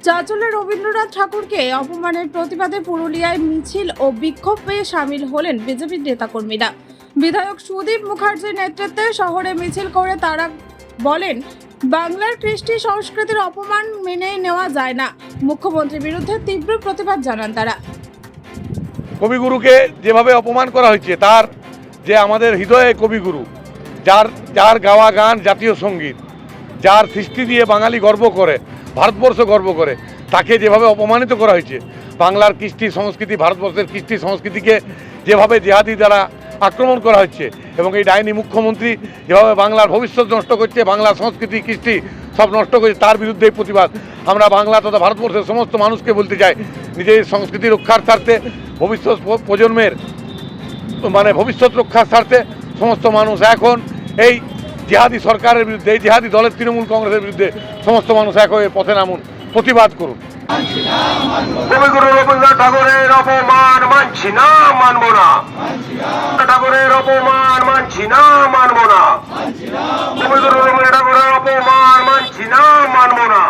চাঁচলের রবীন্দ্রনাথ ঠাকুরকে অপমানের প্রতিবাদে পুরুলিয়ায় মিছিল ও বিক্ষোভে সামিল হলেন বিজেপির নেতাকর্মীরা। বিধায়ক সুদীপ মুখার্জির নেতৃত্বে শহরে মিছিল করে তারা বলেন, বাংলার কৃষ্টি সংস্কৃতির অপমান মেনে নেওয়া যায় না। মুখ্যমন্ত্রীর বিরুদ্ধে তীব্র প্রতিবাদ জানান তারা। কবিগুরুকে যেভাবে অপমান করা হয়েছে, তার যে আমাদের হৃদয়ে কবিগুরু, যার গাওয়া গান জাতীয় সঙ্গীত, যার সৃষ্টি দিয়ে বাঙালি গর্ব করে, ভারতবর্ষ গর্ব করে, তাকে যেভাবে অপমানিত করা হয়েছে, বাংলার কৃষ্টি সংস্কৃতি, ভারতবর্ষের কৃষ্টি সংস্কৃতিকে যেভাবে জেহাদি দ্বারা আক্রমণ করা হচ্ছে এবং এই ডাইনি মুখ্যমন্ত্রী যেভাবে বাংলার ভবিষ্যৎ নষ্ট করছে, বাংলা সংস্কৃতি কৃষ্টি সব নষ্ট করছে, তার বিরুদ্ধে প্রতিবাদ আমরা বাংলা তথা ভারতবর্ষের সমস্ত মানুষকে বলতে চাই, নিজের সংস্কৃতি রক্ষার স্বার্থে, ভবিষ্যৎ প্রজন্মের ভবিষ্যৎ রক্ষার স্বার্থে সমস্ত মানুষ এখন এই জেহাদি সরকারের বিরুদ্ধে, এই জেহাদি দলের তৃণমূল কংগ্রেসের বিরুদ্ধে সমস্ত মানুষ এক হয়ে পথে নামুন, প্রতিবাদ করুন। কবিগুরু রবীন্দ্রনাথ ঠাকুরের অপমান মানছি না, মানব না। ঠাকুরের অপমান মানছি না, মানব না। কবিগুরু রবীন্দ্রনাথ ঠাকুরের অপমান মানছি না, মানব না।